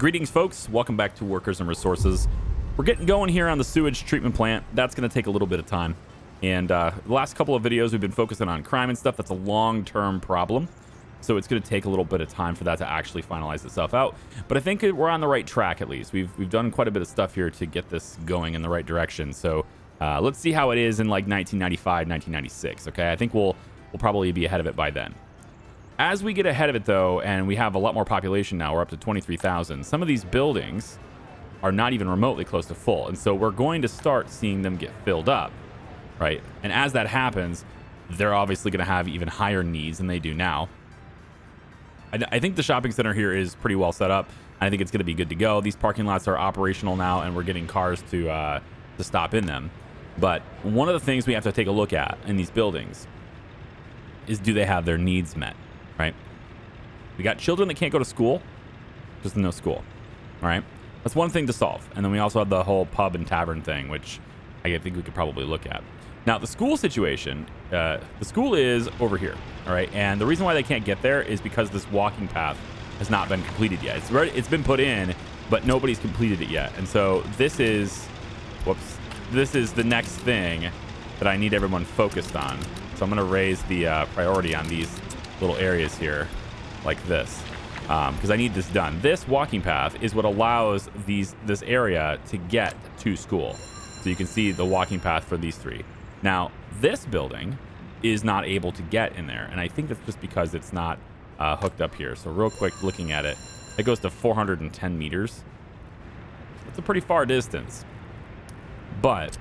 Greetings, folks. Welcome back to Workers and Resources. We're getting going here on the sewage treatment plant. That's going to take a little bit of time. And the last couple of videos, we've been focusing on crime and stuff. That's a long-term problem. So it's going to take a little bit of time for that to actually finalize itself out. But I think we're on the right track, at least. We've done quite a bit of stuff here to get this going in the right direction. So let's see how it is in like 1995, 1996. Okay, I think we'll probably be ahead of it by then. As we get ahead of it, though, and we have a lot more population now, we're up to 23,000. Some of these buildings are not even remotely close to full. And so we're going to start seeing them get filled up, right? And as that happens, they're obviously going to have even higher needs than they do now. I think the shopping center here is pretty well set up. I think it's going to be good to go. These parking lots are operational now, and we're getting cars to stop in them. But one of the things we have to take a look at in these buildings is, do they have their needs met? Right? We got children that can't go to school, just no school. All right, that's one thing to solve. And then we also have the whole pub and tavern thing, which I think we could probably look at. Now, the school situation, the school is over here. All right, and the reason why they can't get there is because this walking path has not been completed yet. It's been put in, but nobody's completed it yet. And so this is the next thing that I need everyone focused on. So I'm going to raise the priority on these little areas here like this, because I need this done. This walking path is what allows this area to get to school. So you can see the walking path for these three. Now, this building is not able to get in there, and I think that's just because it's not hooked up here. So real quick, looking at it, it goes to 410 meters. It's a pretty far distance, but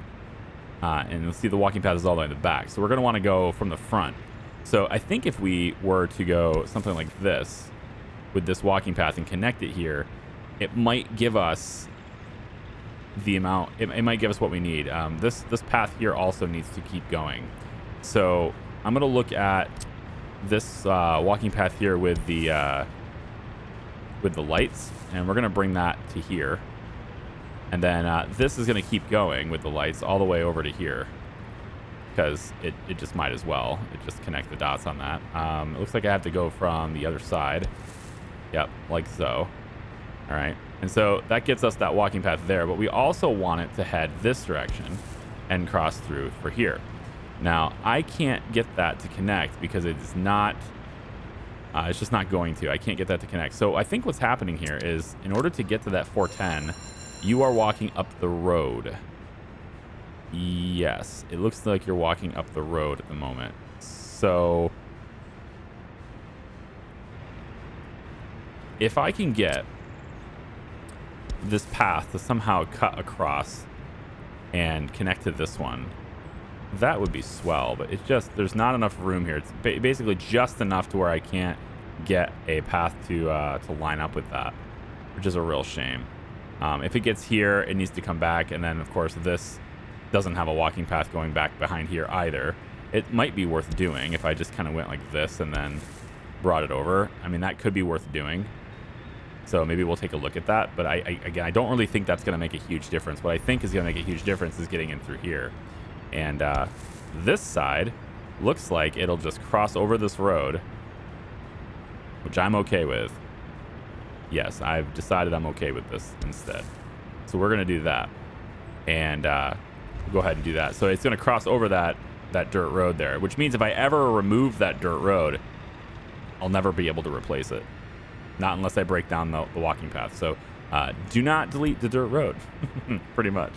and you'll see the walking path is all the way in the back. So we're going to want to go from the front. So I think if we were to go something like this with this walking path and connect it here, it might give us the amount, it might give us what we need. This path here also needs to keep going. So I'm going to look at this walking path here with the lights, and we're going to bring that to here. And then this is going to keep going with the lights all the way over to here, because it just might as well. It just connect the dots on that. It looks like I have to go from the other side. Yep, like so. All right. And so that gets us that walking path there, but we also want it to head this direction and cross through for here. Now, I can't get that to connect because it's not, it's just not going to. I can't get that to connect. So I think what's happening here is, in order to get to that 410, you are walking up the road. Yes, it looks like you're walking up the road at the moment. So if I can get this path to somehow cut across and connect to this one, that would be swell. But it's just, there's not enough room here. It's basically just enough to where I can't get a path to line up with that, which is a real shame. If it gets here, it needs to come back, and then of course this doesn't have a walking path going back behind here either. It might be worth doing if I just kind of went like this and then brought it over. I mean, that could be worth doing. So maybe we'll take a look at that. But again, I don't really think that's going to make a huge difference. What I think is going to make a huge difference is getting in through here. And this side looks like it'll just cross over this road, which I'm okay with. Yes, I've decided I'm okay with this instead. So we're going to do that. And we'll go ahead and do that. So it's going to cross over that dirt road there, which means if I ever remove that dirt road, I'll never be able to replace it. Not unless I break down the walking path. So do not delete the dirt road, pretty much.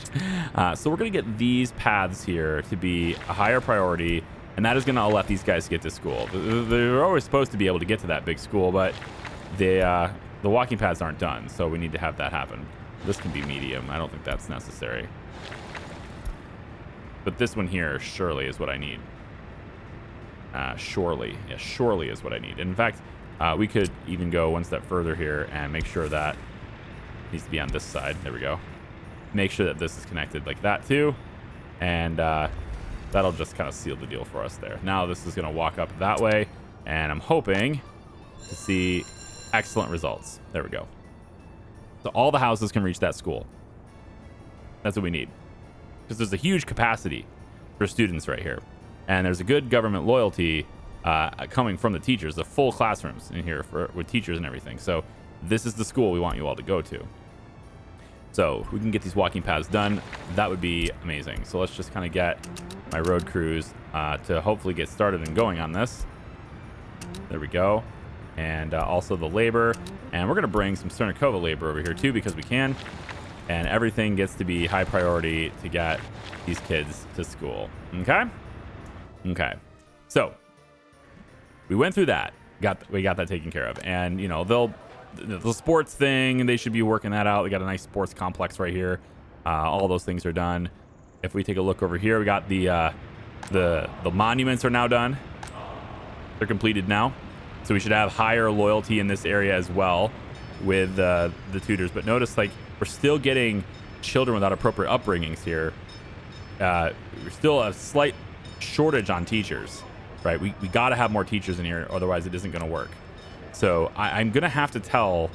So we're going to get these paths here to be a higher priority, and that is going to let these guys get to school. They're always supposed to be able to get to that big school, but the walking paths aren't done, so we need to have that happen. This can be medium. I don't think that's necessary. But this one here surely is what I need. Surely. Yeah, surely is what I need. And in fact, we could even go one step further here and make sure that needs to be on this side. There we go. Make sure that this is connected like that too. And that'll just kind of seal the deal for us there. Now this is going to walk up that way, and I'm hoping to see excellent results. There we go. So all the houses can reach that school. That's what we need, because there's a huge capacity for students right here, and there's a good government loyalty coming from the teachers, the full classrooms in here with teachers and everything. So this is the school we want you all to go to. So if we can get these walking paths done, that would be amazing. So let's just kind of get my road crews to hopefully get started and going on this. There we go. And also the labor. And we're going to bring some Cernicova labor over here too, because we can. And everything gets to be high priority to get these kids to school. Okay? Okay. So we went through that. We got that taken care of. And, you know, the sports thing, they should be working that out. We got a nice sports complex right here. All those things are done. If we take a look over here, we got the monuments are now done. They're completed now. So we should have higher loyalty in this area as well with the tutors. But notice, like, we're still getting children without appropriate upbringings here. We're still a slight shortage on teachers, right? We got to have more teachers in here, otherwise it isn't going to work. So I'm going to have to tell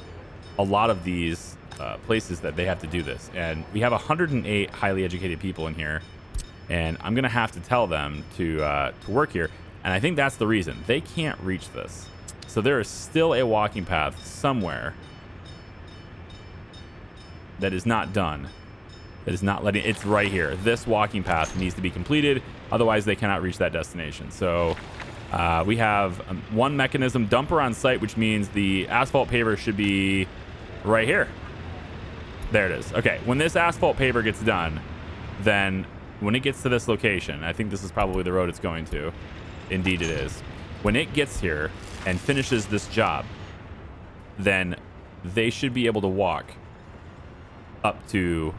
a lot of these places that they have to do this. And we have 108 highly educated people in here. And I'm going to have to tell them to work here. And I think that's the reason. They can't reach this. So there is still a walking path somewhere that is not done. That is not letting... It's right here. This walking path needs to be completed. Otherwise, they cannot reach that destination. So we have one mechanism dumper on site, which means the asphalt paver should be right here. There it is. Okay, when this asphalt paver gets done, then when it gets to this location, I think this is probably the road it's going to. Indeed it is. When it gets here and finishes this job, then they should be able to walk up to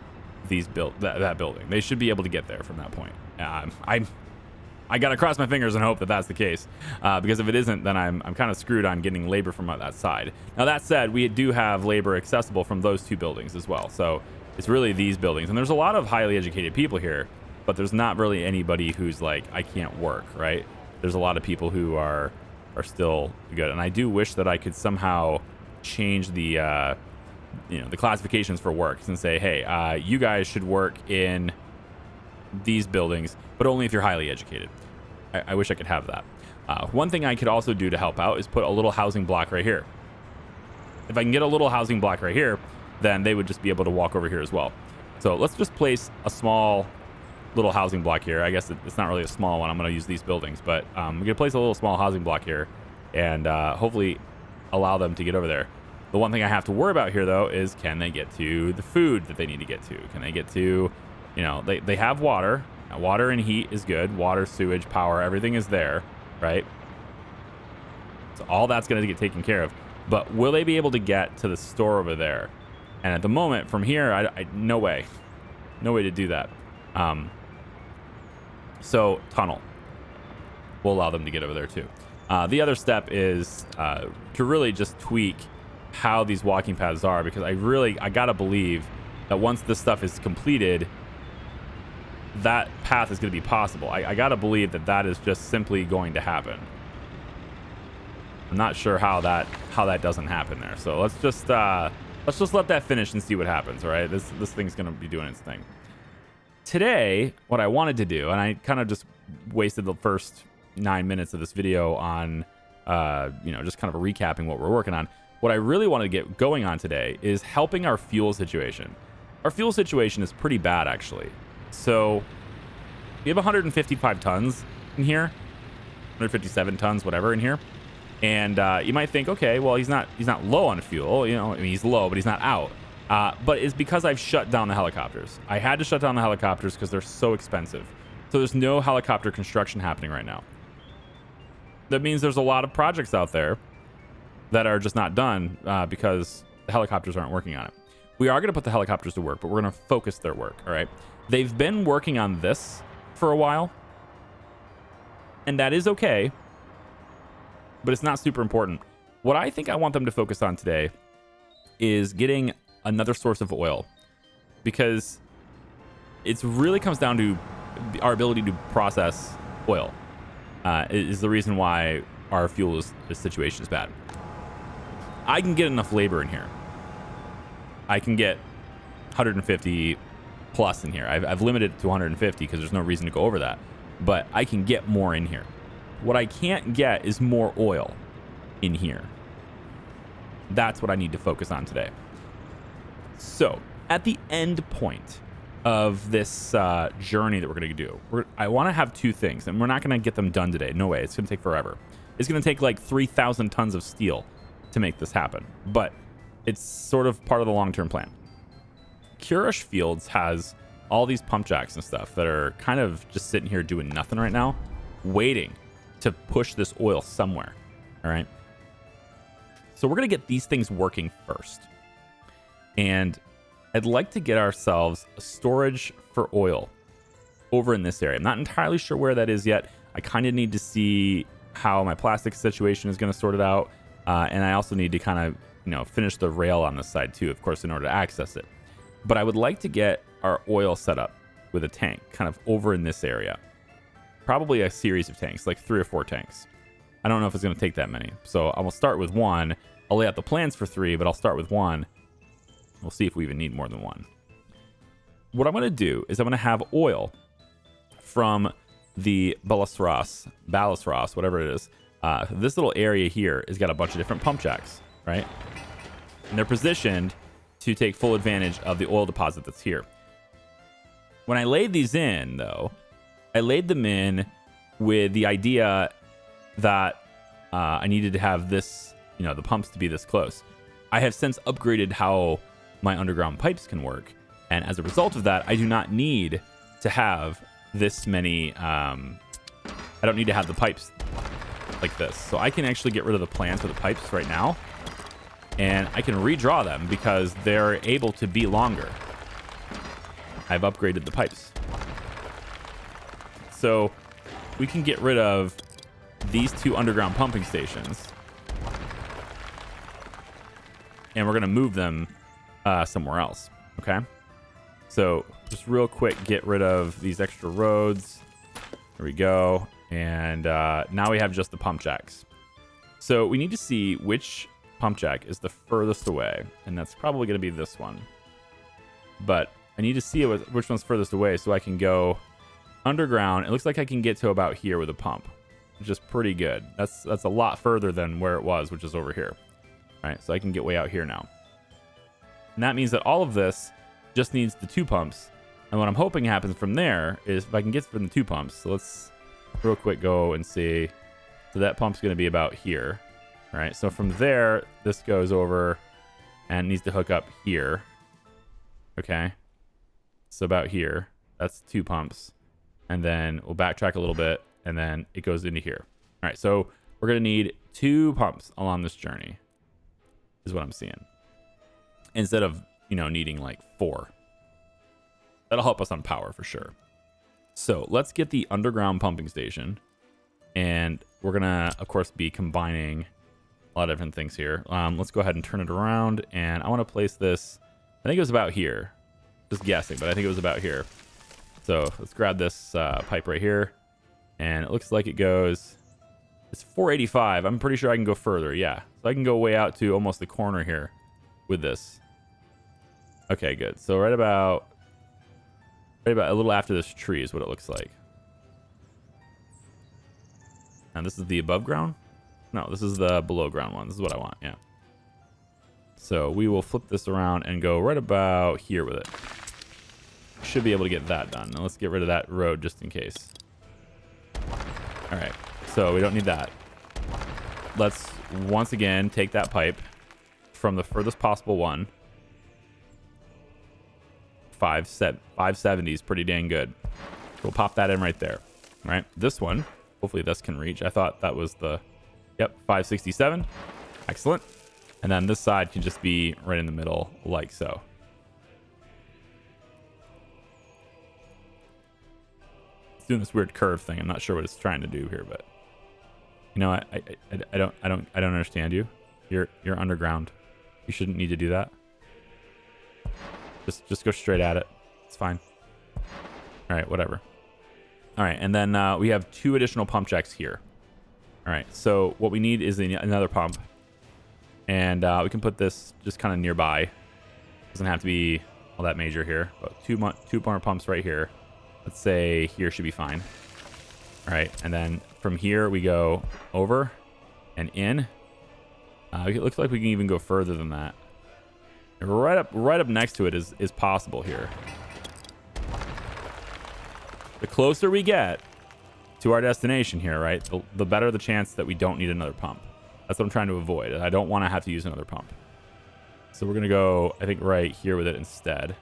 that building. They should be able to get there from that point. I gotta cross my fingers and hope that that's the case, because if it isn't, then I'm kind of screwed on getting labor from that side. Now that said, we do have labor accessible from those two buildings as well. So it's really these buildings, and there's a lot of highly educated people here, but there's not really anybody who's like, I can't work, right? There's a lot of people who are still good, and I do wish that I could somehow change the the classifications for work and say, hey, you guys should work in these buildings, but only if you're highly educated. I wish I could have that. One thing I could also do to help out is put a little housing block right here. If I can get a little housing block right here, then they would just be able to walk over here as well. So let's just place a small little housing block here. I guess it's not really a small one. I'm going to use these buildings, but we're going to place a little small housing block here and hopefully allow them to get over there. The one thing I have to worry about here, though, is can they get to the food that they need to get to? Can they get to, they have water. Now, water and heat is good. Water, sewage, power, everything is there, right? So all that's going to get taken care of. But will they be able to get to the store over there? And at the moment, from here, no way. No way to do that. So tunnel will allow them to get over there too. The other step is to really just tweak how these walking paths are, because I gotta believe that once this stuff is completed, that path is going to be possible. I gotta believe that is just simply going to happen. I'm not sure how that doesn't happen there. So let's just let that finish and see what happens. All right, this thing's going to be doing its thing. Today, what I wanted to do, and I kind of just wasted the first 9 minutes of this video on, just kind of recapping what we're working on. What I really want to get going on today is helping our fuel situation. Our fuel situation is pretty bad, actually. So we have 155 tons in here, 157 tons, whatever, in here. And you might think, okay, well, he's not low on fuel. He's low, but he's not out. But it's because I've shut down the helicopters. I had to shut down the helicopters because they're so expensive. So there's no helicopter construction happening right now. That means there's a lot of projects out there that are just not done because the helicopters aren't working on it. We are going to put the helicopters to work, but we're going to focus their work, all right? They've been working on this for a while, and that is okay, but it's not super important. What I think I want them to focus on today is getting another source of oil, because it really comes down to our ability to process oil is the reason why our fuel situation is bad. I can get enough labor in here. I can get 150 plus in here. I've limited it to 150 because there's no reason to go over that, but I can get more in here. What I can't get is more oil in here. That's what I need to focus on today. So at the end point of this journey that we're going to do, I want to have two things, and we're not going to get them done today. No way. It's going to take forever. It's going to take like 3,000 tons of steel to make this happen, but it's sort of part of the long-term plan. Curish Fields has all these pump jacks and stuff that are kind of just sitting here doing nothing right now, waiting to push this oil somewhere. All right. So we're going to get these things working first. And I'd like to get ourselves a storage for oil over in this area. I'm not entirely sure where that is yet. I kind of need to see how my plastic situation is going to sort it out. And I also need to kind of, finish the rail on this side too, of course, in order to access it. But I would like to get our oil set up with a tank kind of over in this area. Probably a series of tanks, like 3 or 4 tanks. I don't know if it's going to take that many. So I will start with 1. I'll lay out the plans for 3, but I'll start with 1. We'll see if we even need more than 1. What I'm going to do is I'm going to have oil from the ballast Ross, whatever it is. This little area here has got a bunch of different pump jacks, right? And they're positioned to take full advantage of the oil deposit that's here. When I laid these in, though, I laid them in with the idea that I needed to have this, the pumps to be this close. I have since upgraded how my underground pipes can work. And as a result of that, I do not need to have this many, I don't need to have the pipes like this. So I can actually get rid of the plans for the pipes right now. And I can redraw them because they're able to be longer. I've upgraded the pipes. So we can get rid of these 2 underground pumping stations. And we're going to move them somewhere else. Okay. So just real quick, get rid of these extra roads. There we go. And now we have just the pump jacks. So we need to see which pump jack is the furthest away. And that's probably going to be this one. But I need to see which one's furthest away so I can go underground. It looks like I can get to about here with a pump, which is pretty good. That's a lot further than where it was, which is over here. All right, so I can get way out here now. And that means that all of this just needs the 2 pumps. And what I'm hoping happens from there is if I can get from the 2 pumps. So let's real quick go and see. So that pump's going to be about here. All right, so from there, this goes over and needs to hook up here. Okay, so about here. That's 2 pumps. And then we'll backtrack a little bit, and then it goes into here. All right, so we're going to need 2 pumps along this journey is what I'm seeing. Instead of, needing like 4. That'll help us on power for sure. So let's get the underground pumping station. And we're going to, of course, be combining a lot of different things here. Let's go ahead and turn it around. And I want to place this, I think it was about here. Just guessing, but I think it was about here. So let's grab this pipe right here. And it looks like it goes, it's 485. I'm pretty sure I can go further. Yeah. So I can go way out to almost the corner here with this. Okay, good. So right about a little after this tree is what it looks like. And this is the above ground? No, this is the below ground one. This is what I want. Yeah. So we will flip this around and go right about here with it. Should be able to get that done. Now let's get rid of that road just in case. All right. So we don't need that. Let's once again take that pipe from the furthest possible one. 570 is pretty dang good. We'll pop that in right there. All right. This one, hopefully this can reach. I thought that was the, yep, 567. Excellent. And then this side can just be right in the middle like so. It's doing this weird curve thing. I'm not sure what it's trying to do here, but I don't understand you. You're underground. You shouldn't need to do that. Just go straight at it. It's fine. All right, whatever. All right, and then we have 2 additional pump jacks here. All right, so what we need is another pump. And we can put this just kind of nearby. Doesn't have to be all that major here. But 2 more pumps right here. Let's say here should be fine. All right, and then from here we go over and in. It looks like we can even go further than that. Right up next to it is possible here. The closer we get to our destination here, right, the better the chance that we don't need another pump. That's what I'm trying to avoid. I don't want to have to use another pump. So we're going to go, I think, right here with it instead.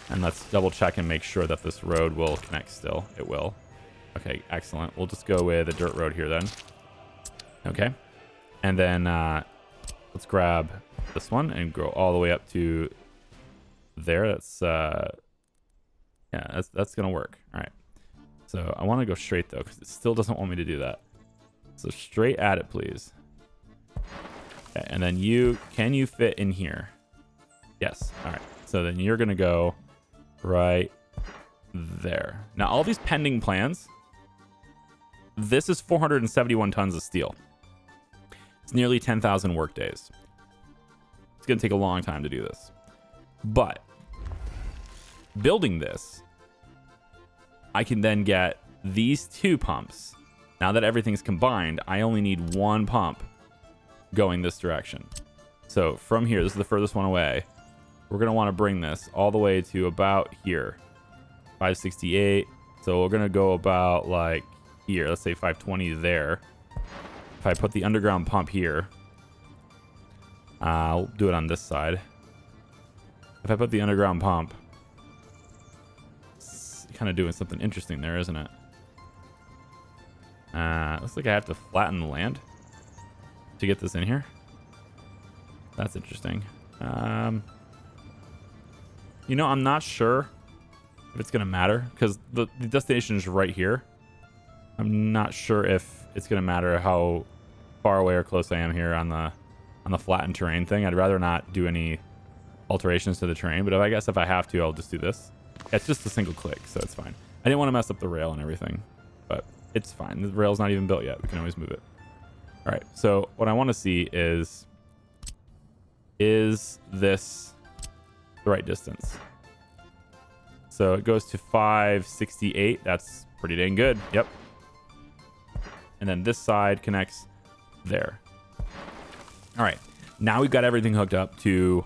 And let's double check and make sure that this road will connect still. It will. Okay, excellent. We'll just go with a dirt road here then. Okay. And then let's grab this one and go all the way up to there. That's, yeah, that's going to work. All right. So I want to go straight, though, because it still doesn't want me to do that. So straight at it, please. Okay, and then can you fit in here? Yes. All right. So then you're going to go right there. Now, all these pending plans, this is 471 tons of steel. It's nearly 10,000 work days. It's going to take a long time to do this. But building this, I can then get these 2 pumps. Now that everything's combined, I only need 1 pump going this direction. So from here, this is the furthest one away. We're going to want to bring this all the way to about here. 568. So we're going to go about like here. Let's say 520 there. If I put the underground pump here, I'll do it on this side. If I put the underground pump, it's kind of doing something interesting there, isn't it? Looks like I have to flatten the land to get this in here. That's interesting. You know, I'm not sure if it's going to matter because the destination is right here. I'm not sure if it's going to matter how far away or close I am here on the flattened terrain thing. I'd rather not do any alterations to the terrain, but I guess if I have to, I'll just do this. It's just a single click, so it's fine. I didn't want to mess up the rail and everything, but it's fine. The rail's not even built yet. We can always move it. All right, so what I want to see is this the right distance? So it goes to 568. That's pretty dang good. Yep. And then this side connects there. All right, now we've got everything hooked up to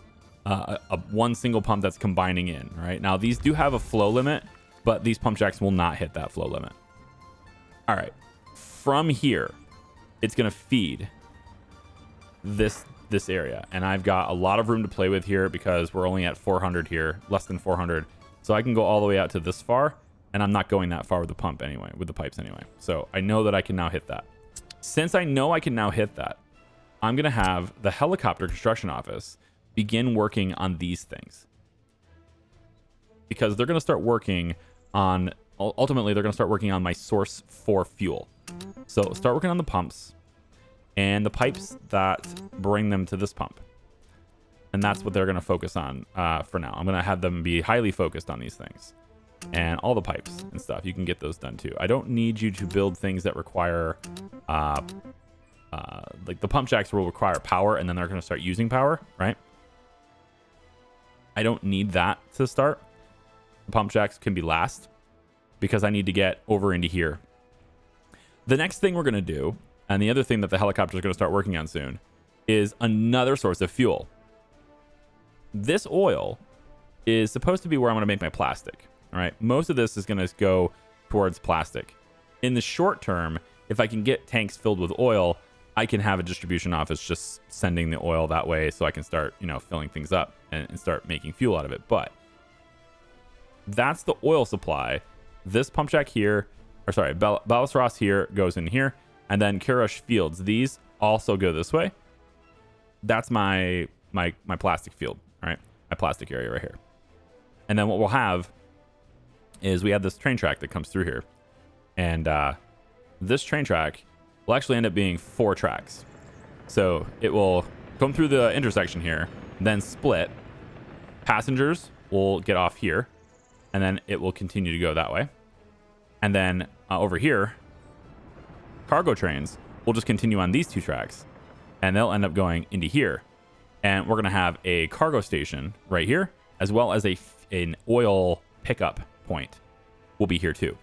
one single pump that's combining in. Right now, these do have a flow limit, but these pump jacks will not hit that flow limit. All right, from here, it's going to feed this area, and I've got a lot of room to play with here because we're only at 400 here, less than 400. So I can go all the way out to this far, and I'm not going that far with the pump anyway, with the pipes anyway. So I know that I can now hit that. Since I know I can now hit that, I'm going to have the helicopter construction office begin working on these things. Because they're going to start working on, ultimately, they're going to start working on my source for fuel. So start working on the pumps and the pipes that bring them to this pump. And that's what they're going to focus on for now. I'm going to have them be highly focused on these things. And all the pipes and stuff, you can get those done too. I don't need you to build things that require, like the pump jacks will require power, and then they're going to start using power, right? I don't need that to start. The pump jacks can be last because I need to get over into here. The next thing we're going to do, and the other thing that the helicopter is going to start working on soon, is another source of fuel. This oil is supposed to be where I'm going to make my plastic. All right, most of this is going to go towards plastic. In the short term, if I can get tanks filled with oil, I can have a distribution office just sending the oil that way so I can start, filling things up and start making fuel out of it. But that's the oil supply. This pump jack here, Ballast Ross here goes in here, and then Karash Fields. These also go this way. That's my plastic field, all right? My plastic area right here. And then what we'll have is we have this train track that comes through here. And this train track will actually end up being 4 tracks. So it will come through the intersection here, then split. Passengers will get off here, and then it will continue to go that way. And then over here, cargo trains will just continue on these 2 tracks, and they'll end up going into here. And we're going to have a cargo station right here, as well as an oil pickup point will be here too.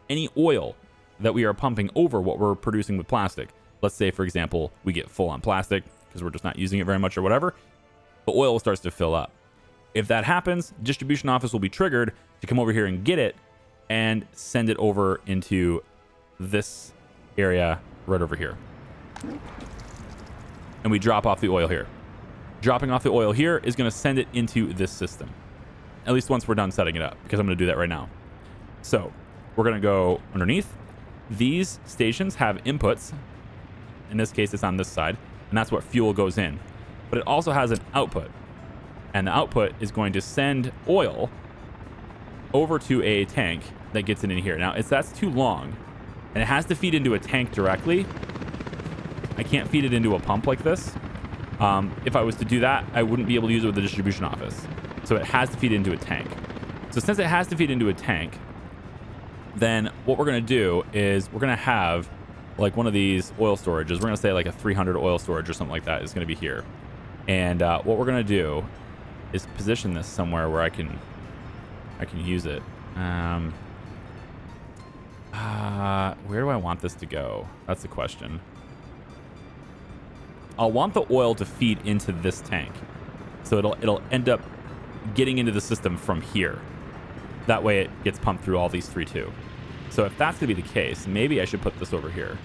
Any oil that we are pumping over what we're producing with plastic let's say, for example, we get full on plastic because we're just not using it very much or whatever, the oil starts to fill up. If that happens, distribution office will be triggered to come over here and get it and send it over into this area right over here. And we drop off the oil here. Dropping off the oil here is going to send it into this system. At least once we're done setting it up, because I'm going to do that right now. So we're going to go underneath. These stations have inputs. In this case, it's on this side, and that's what fuel goes in. But it also has an output. And the output is going to send oil over to a tank that gets it in here. Now, that's too long, and it has to feed into a tank directly. I can't feed it into a pump like this. If I was to do that, I wouldn't be able to use it with the distribution office. So it has to feed into a tank. So since it has to feed into a tank, then what we're going to do is we're going to have like one of these oil storages. We're going to say like a 300 oil storage or something like that is going to be here. And what we're going to do is position this somewhere where I can use it. Where do I want this to go? That's the question. I'll want the oil to feed into this tank. So it'll end up getting into the system from here. That way it gets pumped through all these three too. So if that's going to be the case, maybe I should put this over here.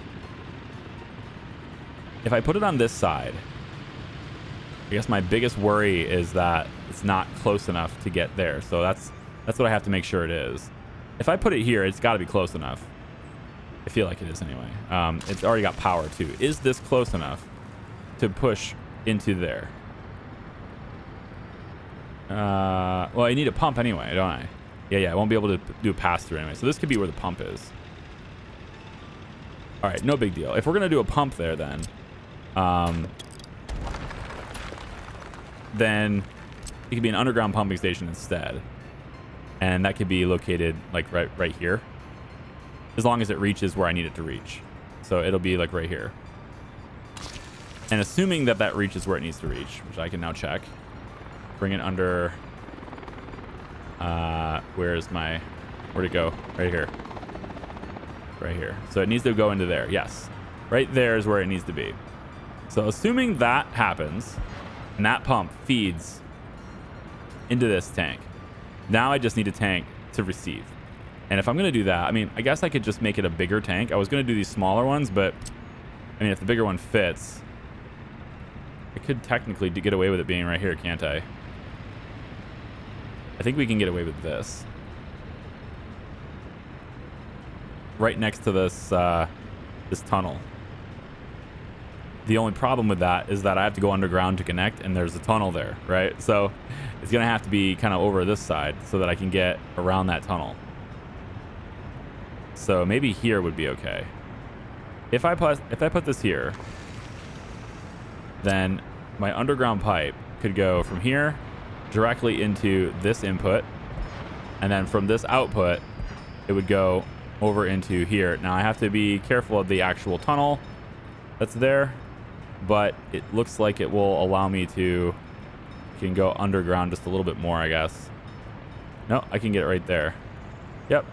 If I put it on this side, I guess my biggest worry is that it's not close enough to get there. So that's what I have to make sure it is. If I put it here, it's got to be close enough. I feel like it is anyway. It's already got power too. Is this close enough to push into there? Well, I need a pump anyway, don't I? Yeah, I won't be able to do a pass-through anyway. So this could be where the pump is. All right, no big deal. If we're going to do a pump there then it could be an underground pumping station instead. And that could be located like right here. As long as it reaches where I need it to reach. So it'll be like right here. And assuming that reaches where it needs to reach, which I can now check. Bring it under... where'd it go? Right here. Right here. So it needs to go into there. Yes. Right there is where it needs to be. So assuming that happens, and that pump feeds into this tank, now I just need a tank to receive. And if I'm going to do that, I mean, I guess I could just make it a bigger tank. I was going to do these smaller ones, but I mean, if the bigger one fits, I could technically get away with it being right here, can't I? I think we can get away with this. Right next to this this tunnel. The only problem with that is that I have to go underground to connect, and there's a tunnel there, right? So it's going to have to be kind of over this side so that I can get around that tunnel. So maybe here would be okay. If I put this here, then my underground pipe could go from here directly into this input, and then from this output it would go over into here. Now I have to be careful of the actual tunnel that's there, but it looks like it will allow me to can go underground just a little bit more, I guess. No, I can get it right there. Yep.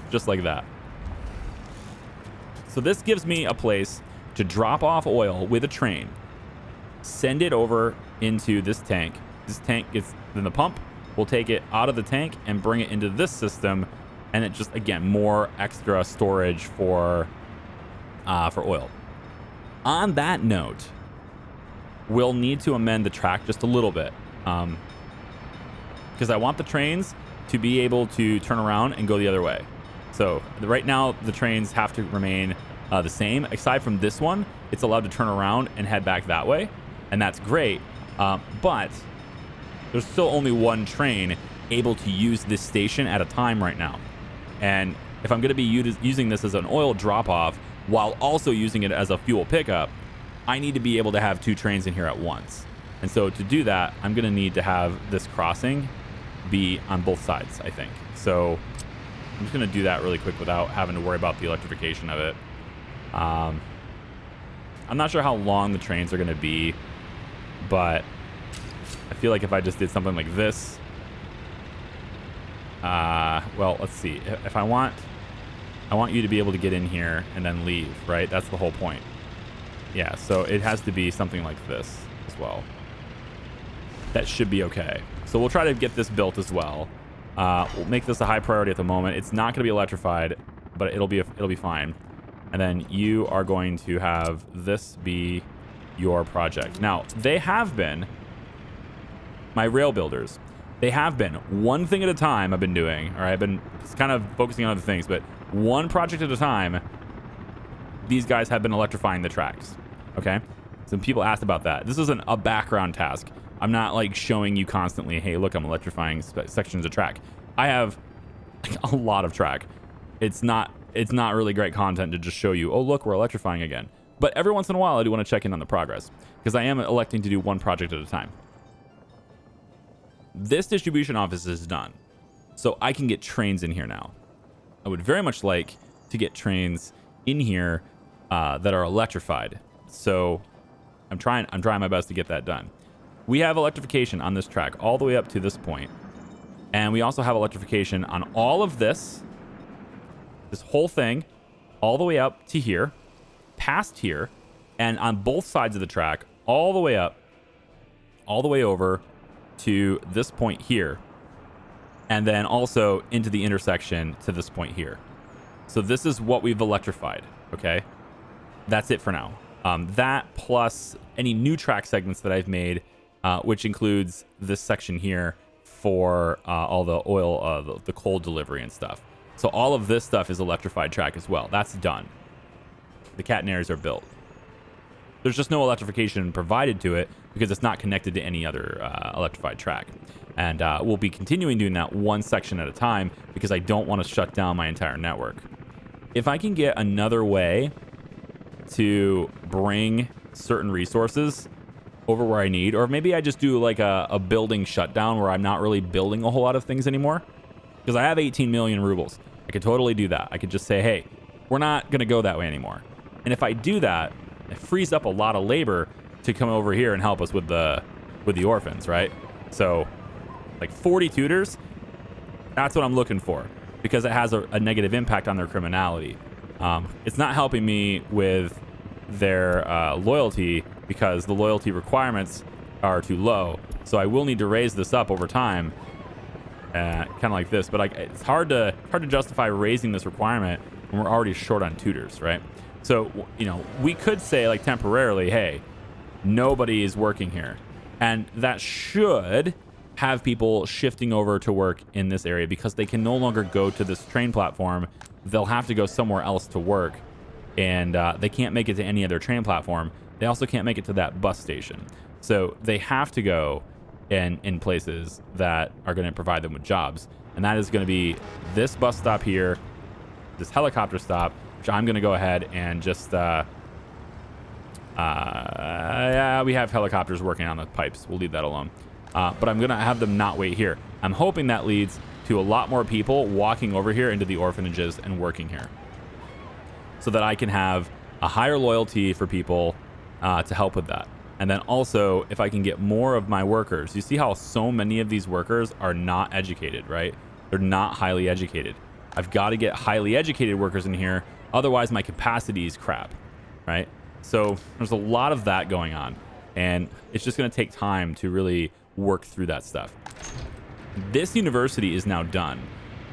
Just like that. So this gives me a place to drop off oil with a train, send it over into this tank. This tank gets, then the pump will take it out of the tank and bring it into this system, and it just, again, more extra storage for oil. On that note, we'll need to amend the track just a little bit, because I want the trains to be able to turn around and go the other way. So right now the trains have to remain the same. Aside from this one, it's allowed to turn around and head back that way, and that's great. But there's still only one train able to use this station at a time right now. And if I'm going to be using this as an oil drop-off while also using it as a fuel pickup, I need to be able to have two trains in here at once. And so to do that, I'm going to need to have this crossing be on both sides, I think. So I'm just going to do that really quick without having to worry about the electrification of it. I'm not sure how long the trains are going to be, but I feel like if I just did something like this, well, let's see. If I want I want you to be able to get in here and then leave, right? That's the whole point. Yeah, so it has to be something like this as well. That should be okay. So we'll try to get this built as well. We'll make this a high priority at the moment. It's not going to be electrified, but it'll be fine. And then you are going to have this be your project. Now, they have been my rail builders. They have been one thing at a time I've been doing, or I've been kind of focusing on other things, but one project at a time, these guys have been electrifying the tracks, okay? Some people asked about that. This isn't a background task. I'm not like showing you constantly, hey, look, I'm electrifying sections of track. I have like a lot of track. It's not really great content to just show you, oh, look, we're electrifying again. But every once in a while, I do want to check in on the progress because I am electing to do one project at a time. This distribution office is done, so I can get trains in here now. I would very much like to get trains in here that are electrified. So I'm trying my best to get that done. We have electrification on this track all the way up to this point, and we also have electrification on all of this whole thing, all the way up to here, past here, and on both sides of the track, all the way up, all the way over to this point here, and then also into the intersection to this point here. So this is what we've electrified, okay? That's it for now. That plus any new track segments that I've made, which includes this section here for all the oil, the coal delivery and stuff. So all of this stuff is electrified track as well. That's done. The catenaries are built. There's just no electrification provided to it because it's not connected to any other electrified track. And we'll be continuing doing that one section at a time because I don't want to shut down my entire network. If I can get another way to bring certain resources over where I need, or maybe I just do like a building shutdown where I'm not really building a whole lot of things anymore, because I have 18 million rubles. I could totally do that. I could just say, hey, we're not going to go that way anymore. And if I do that, it frees up a lot of labor to come over here and help us with the orphans, right? So like 40 tutors, that's what I'm looking for, because it has a negative impact on their criminality. It's not helping me with their loyalty because the loyalty requirements are too low. So I will need to raise this up over time, kind of like this. But it's hard to justify raising this requirement when we're already short on tutors, right? So, you know, we could say like temporarily, hey, nobody is working here. And that should have people shifting over to work in this area because they can no longer go to this train platform. They'll have to go somewhere else to work. And they can't make it to any other train platform. They also can't make it to that bus station. So they have to go in places that are going to provide them with jobs. And that is going to be this bus stop here, this helicopter stop, which I'm going to go ahead and just, yeah, we have helicopters working on the pipes. We'll leave that alone. But I'm going to have them not wait here. I'm hoping that leads to a lot more people walking over here into the orphanages and working here, so that I can have a higher loyalty for people to help with that. And then also, if I can get more of my workers, you see how so many of these workers are not educated, right? They're not highly educated. I've got to get highly educated workers in here. Otherwise, my capacity is crap, right? So there's a lot of that going on. And it's just going to take time to really work through that stuff. This university is now done.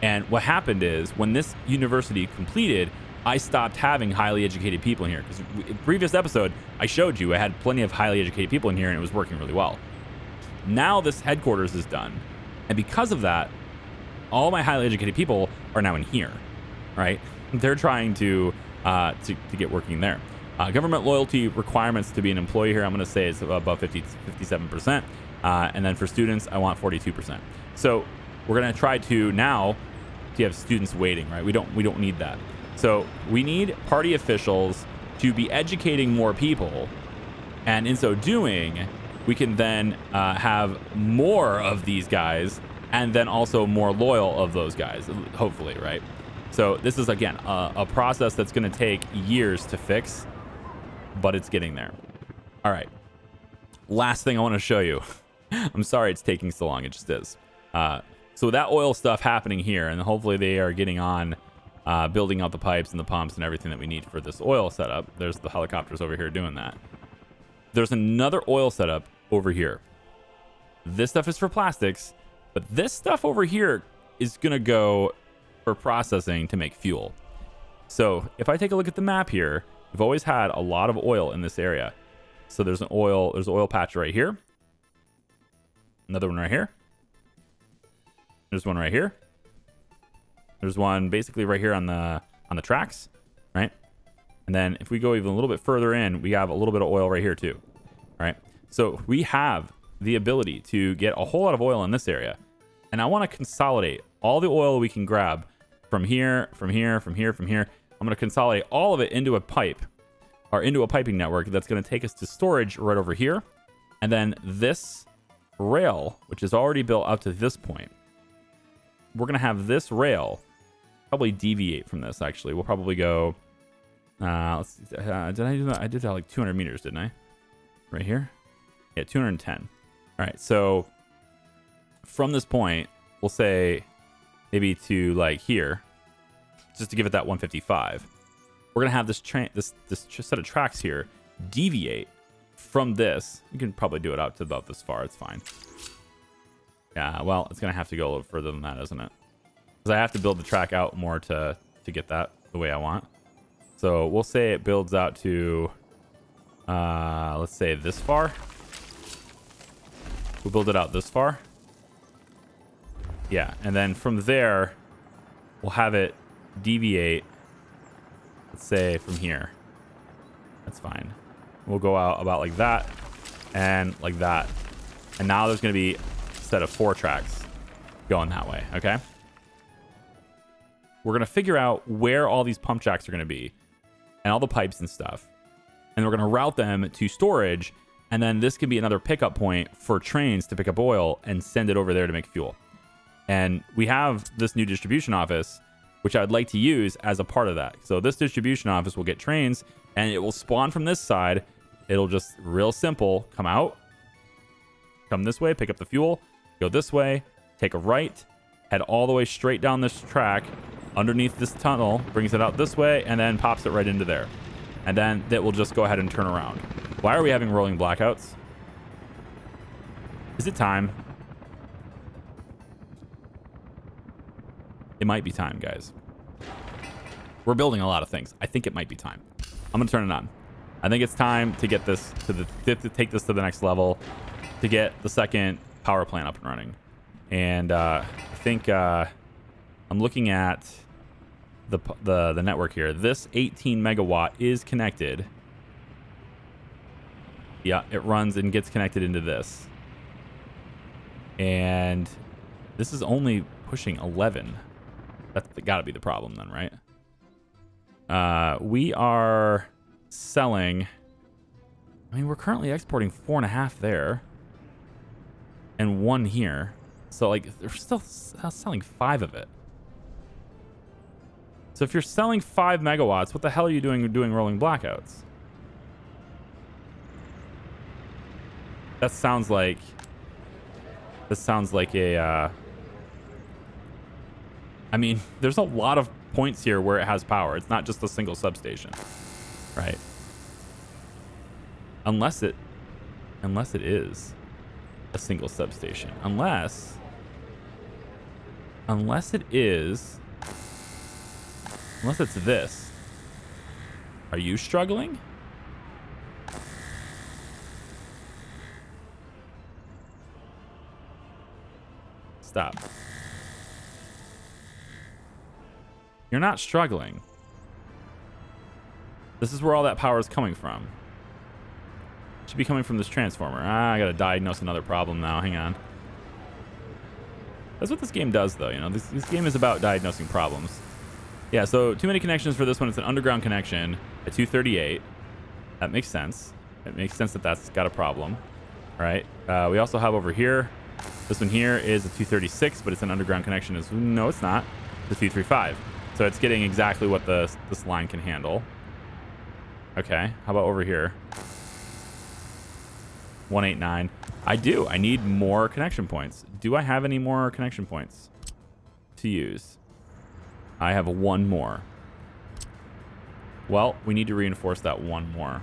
And what happened is when this university completed, I stopped having highly educated people in here. Because in the previous episode, I showed you I had plenty of highly educated people in here and it was working really well. Now this headquarters is done. And because of that, all my highly educated people are now in here, right? They're trying to get working there. Government loyalty requirements to be an employee here, I'm going to say is above 57%. And then for students, I want 42%. So we're going to try to now to have students waiting, right? We don't need that. So we need party officials to be educating more people. And in so doing, we can then have more of these guys and then also more loyal of those guys, hopefully, right? So this is, again, a process that's going to take years to fix, but it's getting there. All right. Last thing I want to show you. I'm sorry it's taking so long. It just is. So that oil stuff happening here, and hopefully they are getting on building out the pipes and the pumps and everything that we need for this oil setup. There's the helicopters over here doing that. There's another oil setup over here. This stuff is for plastics, but this stuff over here is going to go for processing to make fuel. So if I take a look at the map here, we've always had a lot of oil in this area. So there's an oil patch right here. Another one right here. There's one right here. There's one basically right here on the tracks, right? And then if we go even a little bit further in, we have a little bit of oil right here too, right? So we have the ability to get a whole lot of oil in this area. And I want to consolidate all the oil we can grab from here, from here, from here, from here. I'm going to consolidate all of it into a pipe or into a piping network that's going to take us to storage right over here. And then this rail, which is already built up to this point, we're going to have this rail probably deviate from this. Actually, we'll probably go, let's see, did I do that? I did that like 200 meters, didn't I? Right here. Yeah, 210. All right. So from this point, we'll say maybe to like here, just to give it that 155. We're gonna have this set of tracks here deviate from this. You can probably do it out to about this far. It's fine. Yeah, well, it's gonna have to go a little further than that, isn't it? Because I have to build the track out more to get that the way I want. So we'll say it builds out to, let's say this far. We'll build it out this far. Yeah, and then from there, we'll have it deviate, let's say from here. That's fine. We'll go out about like that and like that. And now there's going to be a set of 4 tracks going that way, okay? We're going to figure out where all these pump jacks are going to be and all the pipes and stuff. And we're going to route them to storage. And then this can be another pickup point for trains to pick up oil and send it over there to make fuel. And we have this new distribution office, which I'd like to use as a part of that. So this distribution office will get trains and it will spawn from this side. It'll just real simple, come out, come this way, pick up the fuel, go this way, take a right, head all the way straight down this track underneath this tunnel, brings it out this way, and then pops it right into there. And then that will just go ahead and turn around. Why are we having rolling blackouts? Is it time? It might be time, guys. We're building a lot of things. I think it might be time. I'm gonna turn it on. I think it's time to get this to take this to the next level, to get the second power plant up and running. And I think I'm looking at the network here. This 18 megawatt is connected. Yeah, it runs and gets connected into this. And this is only pushing 11. That's got to be the problem then, right? We are selling. I mean, we're currently exporting 4.5 there, and 1 here. So like, they're still selling 5 of it. So if you're selling 5 megawatts, what the hell are you doing rolling blackouts? That sounds like. This sounds like a. I mean, there's a lot of points here where it has power. It's not just a single substation, right? Unless it is a single substation. Unless it's this. Are you struggling? Stop. You're not struggling. This is where all that power is coming from. It should be coming from this transformer. I gotta diagnose another problem now. Hang on. That's what this game does, though. You know, this game is about diagnosing problems. Yeah, so too many connections for this one. It's an underground connection at 238. That makes sense. It makes sense that that's got a problem. All right. We also have over here. This one here is a 236, but it's an underground connection. No, it's not. The 235. So it's getting exactly what this line can handle. Okay. How about over here? 189. I do. I need more connection points. Do I have any more connection points to use? I have one more. Well, we need to reinforce that one more.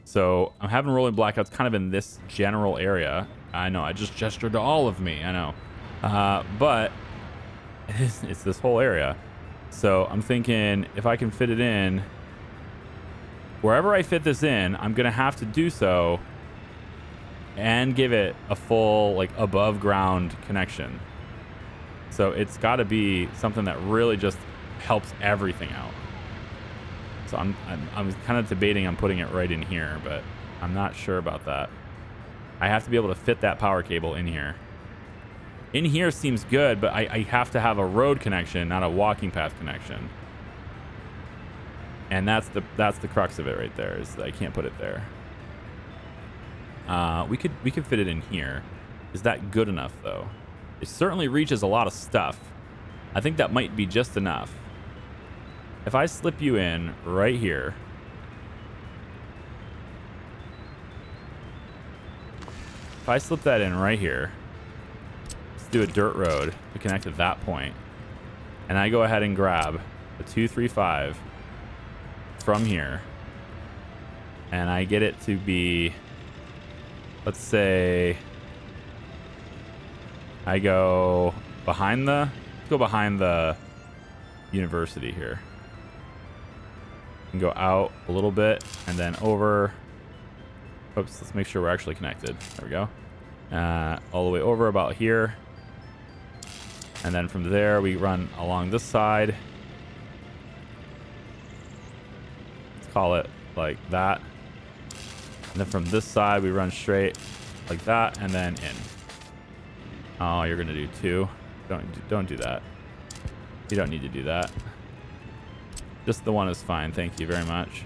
So I'm having rolling blackouts kind of in this general area. I know, I just gestured to all of me. I know. But it's this whole area. So I'm thinking if I can fit it in, wherever I fit this in, I'm going to have to do so and give it a full, like, above ground connection. So it's got to be something that really just helps everything out. So I'm kind of debating on putting it right in here, but I'm not sure about that. I have to be able to fit that power cable in here. In here seems good, but I have to have a road connection, not a walking path connection. And that's the crux of it right there, is that I can't put it there. We could fit it in here. Is that good enough though? It certainly reaches a lot of stuff. I think that might be just enough. If I slip you in right here, if I slip that in right here, let's do a dirt road to connect at that point, and I go ahead and grab the 235 from here, and I get it to be, let's say, I go behind the, let's go behind the university here. And go out a little bit and then over. Oops, let's make sure we're actually connected. There we go. All the way over about here. And then from there, we run along this side. Let's call it like that. And then from this side, we run straight like that and then in. Oh, you're going to do two. Don't do that. You don't need to do that. Just the one is fine. Thank you very much.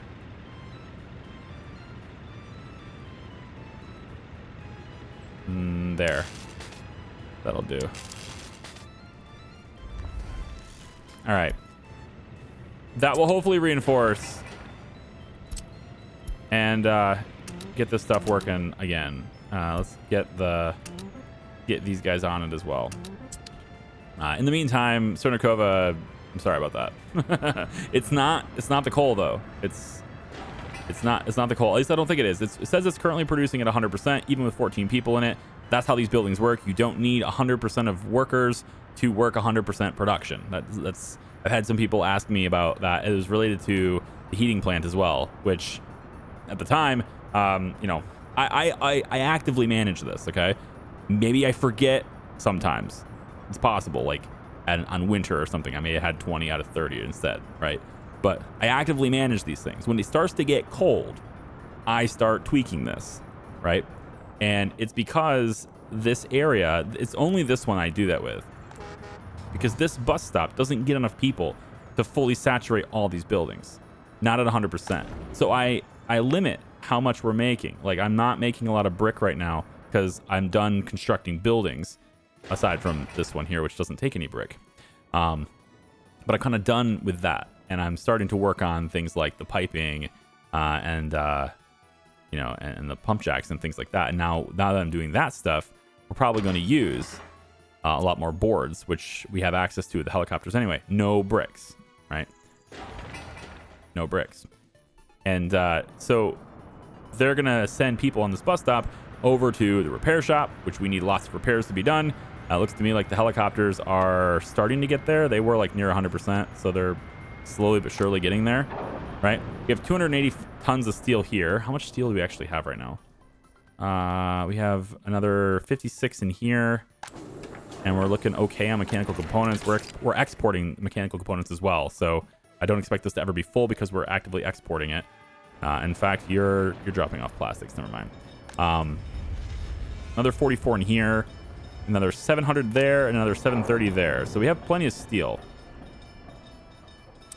There. That'll do. All right. That will hopefully reinforce and get this stuff working again. Let's get these guys on it as well. In the meantime, Cernikova, I'm sorry about that. It's not the coal though. It's not the coal. At least I don't think it is. It says it's currently producing at 100%, even with 14 people in it. That's how these buildings work. You don't need 100% of workers to work 100% production. That's I've had some people ask me about that. It was related to the heating plant as well, which at the time, you know, I actively manage this. Okay, maybe I forget sometimes. It's possible, like on winter or something, I may have had 20 out of 30 instead, right? But I actively manage these things. When it starts to get cold, I start tweaking this, right? And it's because this area, it's only this one I do that with, because this bus stop doesn't get enough people to fully saturate all these buildings, not at 100%. So I limit how much we're making. Like, I'm not making a lot of brick right now because I'm done constructing buildings, aside from this one here, which doesn't take any brick. But I'm kind of done with that, and I'm starting to work on things like the piping and you know, and the pump jacks and things like that. And now that I'm doing that stuff, we're probably going to use a lot more boards, which we have access to with the helicopters anyway. No bricks, right? No bricks. And so they're going to send people on this bus stop over to the repair shop, which we need lots of repairs to be done. It looks to me like the helicopters are starting to get there. They were like near 100%, so they're slowly but surely getting there, right? We have 280 tons of steel here. How much steel do we actually have right now? We have another 56 in here, and we're looking okay on mechanical components. We're exporting mechanical components as well, so I don't expect this to ever be full because we're actively exporting it. In fact, you're dropping off plastics. Never mind. Another 44 in here, another 700 there, and another 730 there. So we have plenty of steel.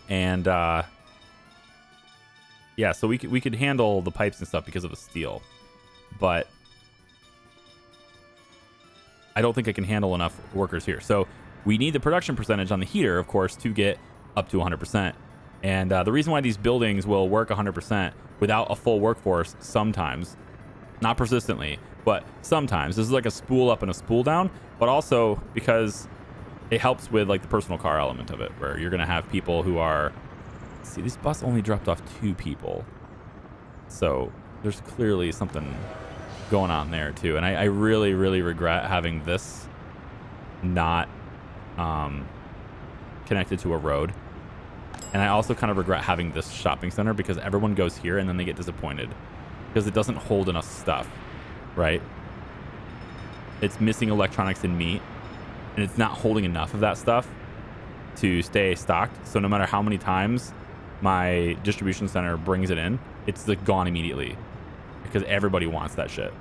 And yeah, so we could handle the pipes and stuff because of the steel, but I don't think I can handle enough workers here. So we need the production percentage on the heater, of course, to get up to 100%. And the reason why these buildings will work 100% without a full workforce sometimes, not persistently, but sometimes, this is like a spool up and a spool down, but also because it helps with like the personal car element of it, where you're gonna have people who are, see, this bus only dropped off 2 people, so there's clearly something going on there too. And I really regret having this not connected to a road. And I also kind of regret having this shopping center, because everyone goes here and then they get disappointed because it doesn't hold enough stuff, right? It's missing electronics and meat, and it's not holding enough of that stuff to stay stocked. So no matter how many times my distribution center brings it in, it's like gone immediately because everybody wants that shit.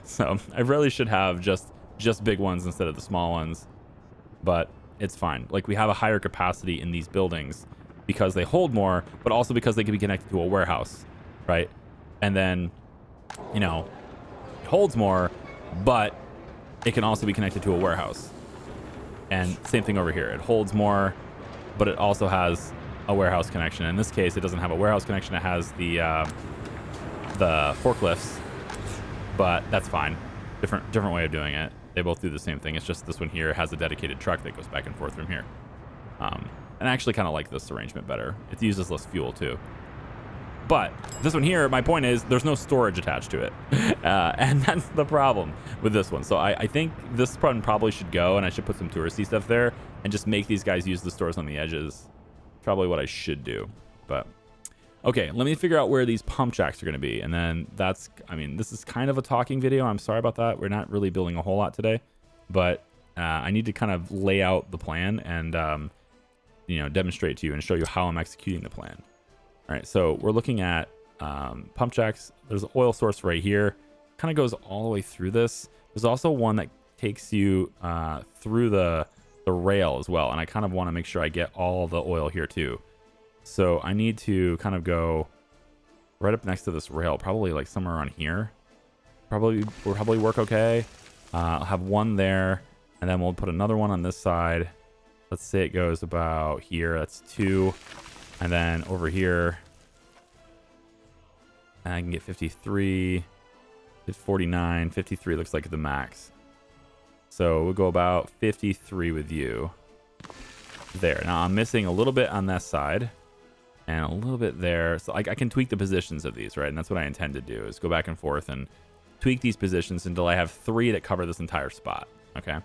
So I really should have just big ones instead of the small ones, but it's fine. Like, we have a higher capacity in these buildings because they hold more, but also because they can be connected to a warehouse, right? And then, you know, it holds more, but it can also be connected to a warehouse. And same thing over here. It holds more, but it also has a warehouse connection. In this case, it doesn't have a warehouse connection. It has the forklifts, but that's fine. Different way of doing it. They both do the same thing. It's just this one here has a dedicated truck that goes back and forth from here. And I actually kind of like this arrangement better. It uses less fuel too. But this one here, my point is, there's no storage attached to it. And that's the problem with this one. So I think this one probably should go, and I should put some touristy stuff there and just make these guys use the stores on the edges. Probably what I should do. But okay, let me figure out where these pump jacks are going to be. And then that's, I mean, this is kind of a talking video. I'm sorry about that. We're not really building a whole lot today. But I need to kind of lay out the plan and, you know, demonstrate to you and show you how I'm executing the plan. All right, so we're looking at pump jacks. There's an oil source right here. Kind of goes all the way through this. There's also one that takes you through the rail as well. And I kind of want to make sure I get all the oil here too. So I need to kind of go right up next to this rail, probably like somewhere around here. Will probably work okay. I'll have one there, and then we'll put another one on this side. Let's say it goes about here. That's 2. And then over here, and I can get 53, 49, 53 looks like the max. So we'll go about 53 with you. There. Now I'm missing a little bit on that side and a little bit there. So I can tweak the positions of these, right? And that's what I intend to do, is go back and forth and tweak these positions until I have 3 that cover this entire spot. Okay.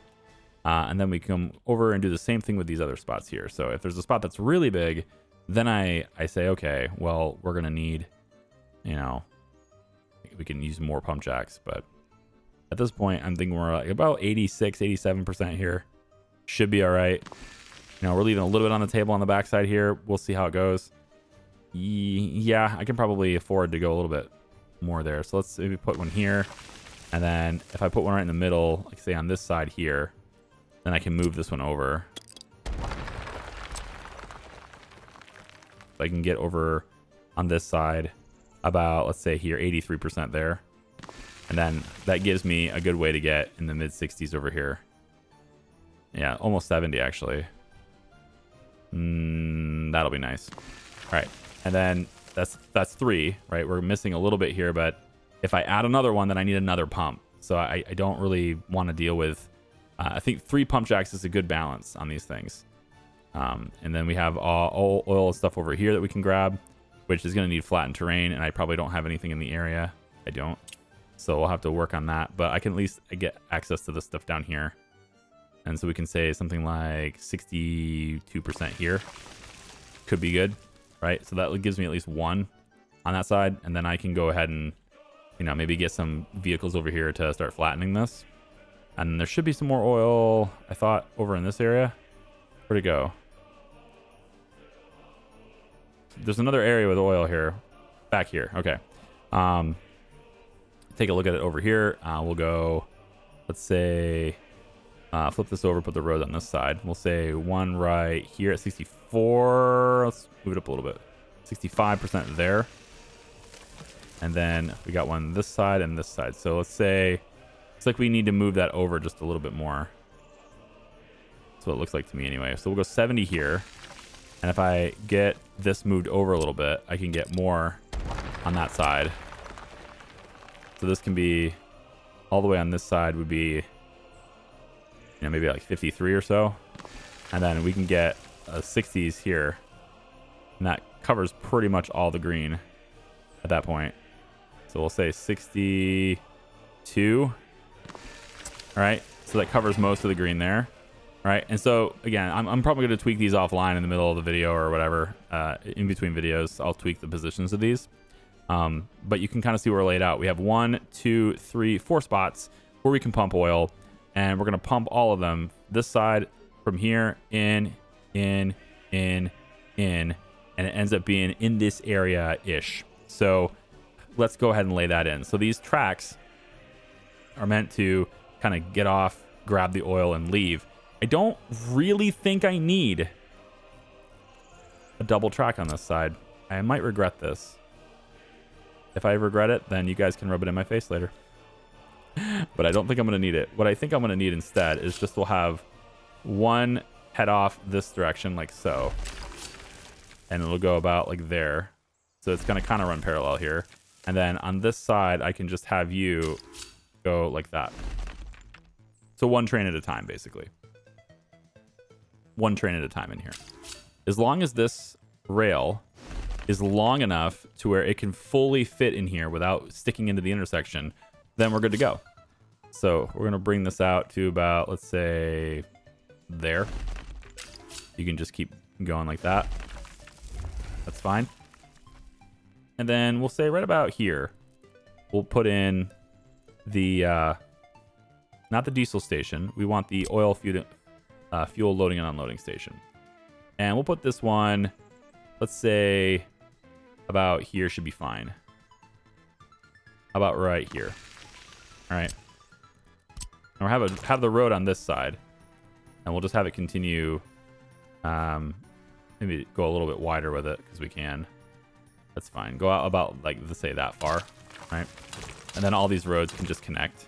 And then we come over and do the same thing with these other spots here. So if there's a spot that's really big, then I say, okay, well, we're going to need, you know, we can use more pump jacks. But at this point, I'm thinking we're like about 86, 87% here. Should be all right. You know, we're leaving a little bit on the table on the backside here. We'll see how it goes. Yeah, I can probably afford to go a little bit more there. So let's maybe put one here. And then if I put one right in the middle, like say on this side here, then I can move this one over. So I can get over on this side about, let's say here, 83% there. And then that gives me a good way to get in the mid 60s over here. Yeah, almost 70 actually. That'll be nice. All right. And then that's 3, right? We're missing a little bit here, but if I add another one, then I need another pump. So I don't really want to deal with, I think 3 pump jacks is a good balance on these things. And then we have all oil stuff over here that we can grab, which is going to need flattened terrain. And I probably don't have anything in the area. I don't. So we'll have to work on that. But I can at least get access to this stuff down here. And so we can say something like 62% here. Could be good, right? So that gives me at least 1 on that side. And then I can go ahead and, you know, maybe get some vehicles over here to start flattening this. And there should be some more oil, I thought, over in this area. Where'd it go? There's another area with oil here. Back here. Okay. Take a look at it over here. We'll go, let's say, flip this over, put the road on this side. We'll say one right here at 64. Let's move it up a little bit. 65% there. And then we got one this side and this side. So let's say, it's like we need to move that over just a little bit more. That's what it looks like to me anyway. So we'll go 70 here. And if I get this moved over a little bit, I can get more on that side. So this can be all the way on this side would be, you know, maybe like 53 or so. And then we can get a 60s here. And that covers pretty much all the green at that point. So we'll say 62. All right. So that covers most of the green there. All right. And so, again, I'm probably going to tweak these offline in the middle of the video or whatever. In between videos, I'll tweak the positions of these. But you can kind of see where we're laid out. We have 1, 2, 3, 4 spots where we can pump oil. And we're going to pump all of them this side from here in. And it ends up being in this area-ish. So let's go ahead and lay that in. So these tracks are meant to kind of get off, grab the oil, and leave. I don't really think I need a double track on this side. I might regret this. If I regret it, then you guys can rub it in my face later. But I don't think I'm going to need it. What I think I'm going to need instead is just we'll have one head off this direction like so. And it'll go about like there. So it's going to kind of run parallel here. And then on this side, I can just have you go like that. So one train at a time, basically. One train at a time in here. As long as this rail is long enough to where it can fully fit in here without sticking into the intersection, then we're good to go. So we're going to bring this out to about, let's say, there. You can just keep going like that. That's fine. And then we'll say right about here, we'll put in the, not the diesel station. We want the oil fuel loading and unloading station. And we'll put this one, let's say, about here should be fine. About right here. All right. And we'll have the road on this side. And we'll just have it continue. Maybe go a little bit wider with it because we can. That's fine. Go out about, like, let's say that far. Right. And then all these roads can just connect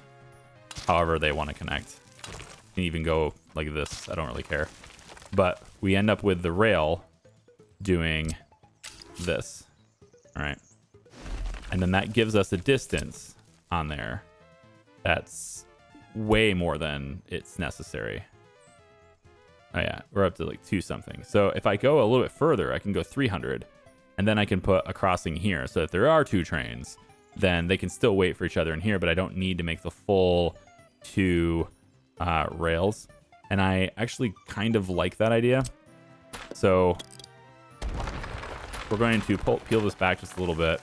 however they want to connect. You can even go like this. I don't really care. But we end up with the rail doing this. All right. And then that gives us a distance on there that's way more than it's necessary. Oh yeah, we're up to like 2 something. So if I go a little bit further, I can go 300, and then I can put a crossing here. So if there are 2 trains, then they can still wait for each other in here, but I don't need to make the full 2 rails. And I actually kind of like that idea. So we're going to peel this back just a little bit.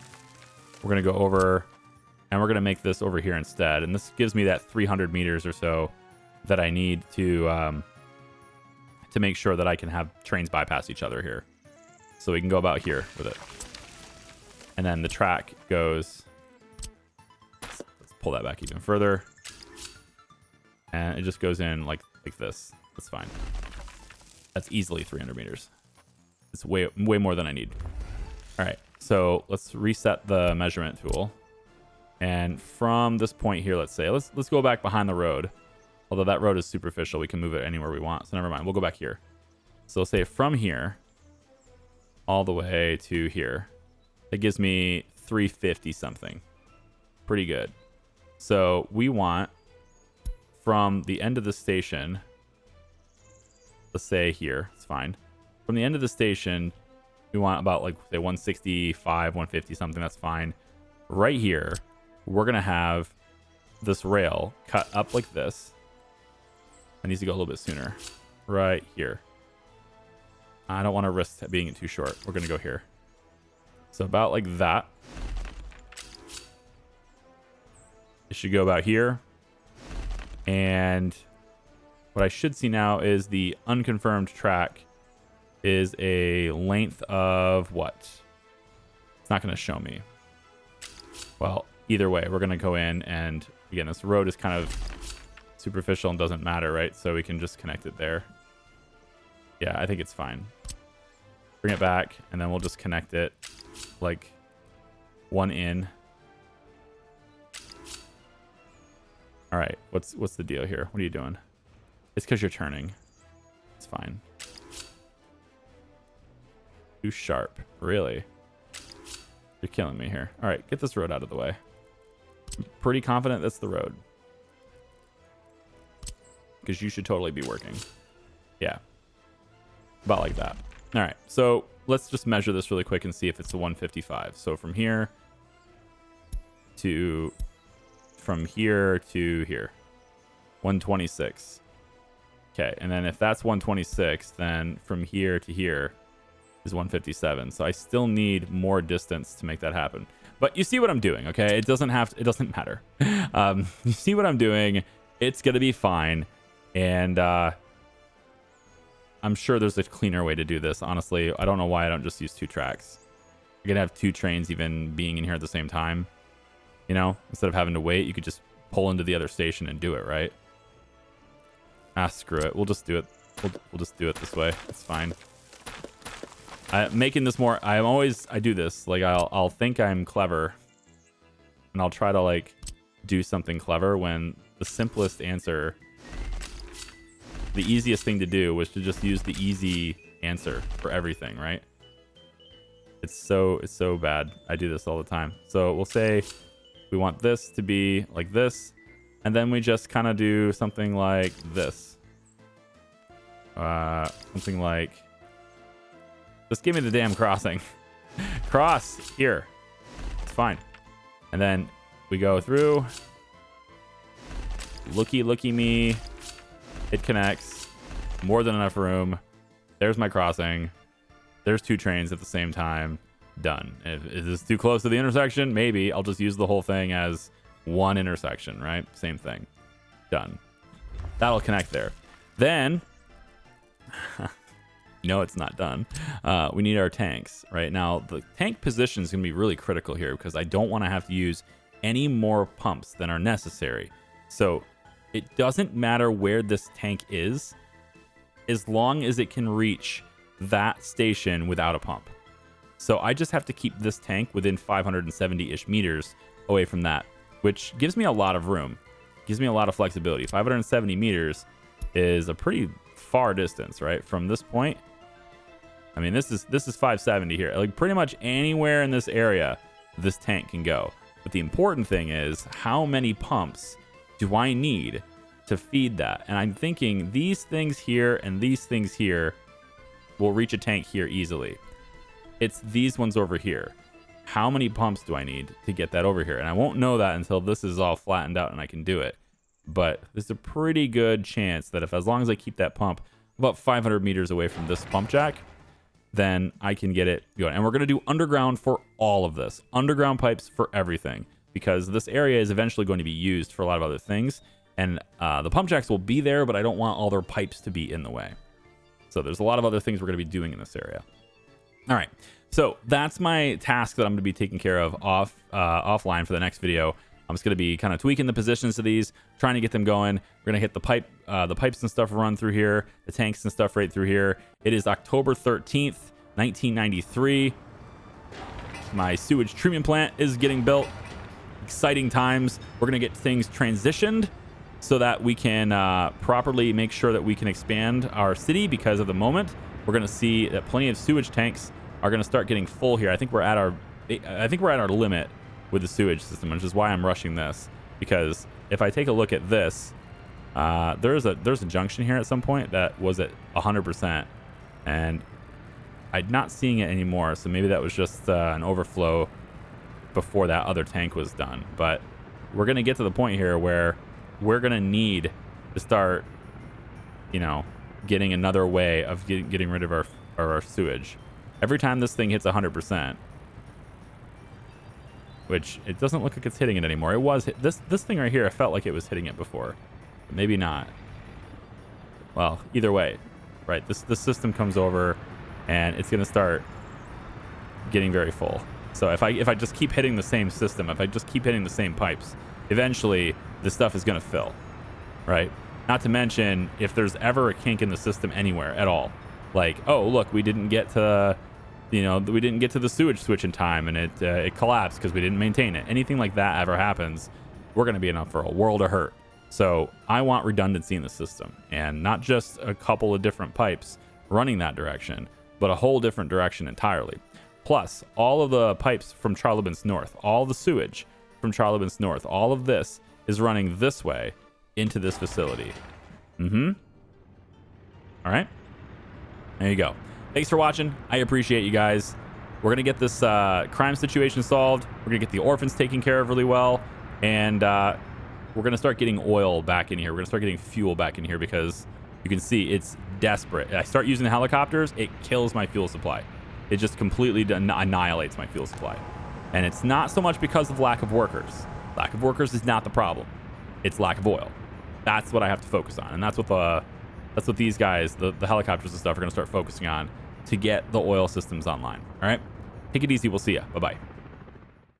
We're going to go over, and we're going to make this over here instead. And this gives me that 300 meters or so that I need to make sure that I can have trains bypass each other here. So we can go about here with it. And then the track goes, let's pull that back even further. And it just goes in like this. That's fine. That's easily 300 meters. It's way more than I need. All right, so let's reset the measurement tool. And from this point here, let's go back behind the road. Although that road is superficial, we can move it anywhere we want. So never mind, we'll go back here. So say from here all the way to here. That gives me 350 something. Pretty good. So we want from the end of the station, let's say here, it's fine. From the end of the station, we want about like say 165, 150 something, that's fine. Right here, we're gonna have this rail cut up like this. It needs to go a little bit sooner. Right here. I don't want to risk being too short. We're gonna go here. So about like that. It should go about here. And what I should see now is the unconfirmed track is a length of what? It's not going to show me. Well, either way, we're going to go in, and again, this road is kind of superficial and doesn't matter, right? So we can just connect it there. Yeah, I think it's fine. Bring it back, and then we'll just connect it like one in. All right, what's the deal here? What are you doing? It's because you're turning. It's fine. Too sharp. Really? You're killing me here. All right, get this road out of the way. I'm pretty confident that's the road. Because you should totally be working. Yeah. About like that. All right, so let's just measure this really quick and see if it's a 155. So from here to here, 126. Okay, and then if that's 126, then from here to here is 157. So I still need more distance to make that happen. But you see what I'm doing, okay? It doesn't matter. You see what I'm doing. It's gonna be fine. And I'm sure there's a cleaner way to do this. Honestly, I don't know why I don't just use 2 tracks. You're gonna have 2 trains even being in here at the same time. You know, instead of having to wait, you could just pull into the other station and do it, right? Ah, screw it. We'll just do it. We'll just do it this way. It's fine. Making this more, I do this. Like I'll think I'm clever, and I'll try to like do something clever when the simplest answer, the easiest thing to do was to just use the easy answer for everything, right? It's so bad. I do this all the time. So we'll say we want this to be like this, and then we just kind of do something like this. Something like, just give me the damn crossing. Cross here. It's fine. And then we go through. Looky me. It connects. More than enough room. There's my crossing. There's 2 trains at the same time. Done. Is this too close to the intersection? Maybe. I'll just use the whole thing as one intersection, right? Same thing. Done. That'll connect there. Then, no, it's not done. We need our tanks. Right now, the tank position is going to be really critical here because I don't want to have to use any more pumps than are necessary. So it doesn't matter where this tank is, as long as it can reach that station without a pump. So I just have to keep this tank within 570-ish meters away from that, which gives me a lot of room. Gives me a lot of flexibility. 570 meters is a pretty far distance, right? From this point. I mean, this is 570 here. Like pretty much anywhere in this area, this tank can go. But the important thing is, how many pumps do I need to feed that? And I'm thinking these things here and these things here will reach a tank here easily. It's these ones over here. How many pumps do I need to get that over here? And I won't know that until this is all flattened out and I can do it. But there's a pretty good chance that as long as I keep that pump about 500 meters away from this pump jack, then I can get it going. And we're going to do underground for all of this. Underground pipes for everything. Because this area is eventually going to be used for a lot of other things. And the pump jacks will be there, but I don't want all their pipes to be in the way. So there's a lot of other things we're going to be doing in this area. All right, so that's my task that I'm going to be taking care of offline for the next video. I'm just going to be kind of tweaking the positions of these, trying to get them going. We're going to hit the pipes and stuff run through here, the tanks and stuff right through here. It is October 13th, 1993. My sewage treatment plant is getting built. Exciting times. We're going to get things transitioned so that we can properly make sure that we can expand our city, because at the moment we're going to see that plenty of sewage tanks are going to start getting full here. I think we're at our limit with the sewage system, which is why I'm rushing this. Because if I take a look at this, there's a junction here at some point that was at 100%, and I'm not seeing it anymore. So maybe that was just an overflow before that other tank was done. But we're going to get to the point here where we're going to need to start, you know, getting another way of getting rid of our sewage. Every time this thing hits 100%, which it doesn't look like it's hitting it anymore. It was this thing right here. I felt like it was hitting it before, but maybe not. Well, either way, right? This system comes over, and it's going to start getting very full. So if I just keep hitting the same system, if I just keep hitting the same pipes, eventually this stuff is going to fill, right? Not to mention, if there's ever a kink in the system anywhere at all, like, oh, look, we didn't get to, we didn't get to the sewage switch in time, and it collapsed because we didn't maintain it. Anything like that ever happens, we're going to be in for a world of hurt. So I want redundancy in the system, and not just a couple of different pipes running that direction, but a whole different direction entirely. Plus, all of the pipes from Charlebens North, all the sewage from Charlebens North, all of this is running this way into this facility. All right. There you go. Thanks for watching. I appreciate you guys. We're going to get this crime situation solved. We're going to get the orphans taken care of really well. And we're going to start getting oil back in here. We're going to start getting fuel back in here because you can see it's desperate. I start using the helicopters, it kills my fuel supply. It just completely annihilates my fuel supply. And it's not so much because of lack of workers. Lack of workers is not the problem. It's lack of oil. That's what I have to focus on. And that's what these guys, the helicopters and stuff, are going to start focusing on to get the oil systems online. All right? Take it easy. We'll see ya. Bye-bye.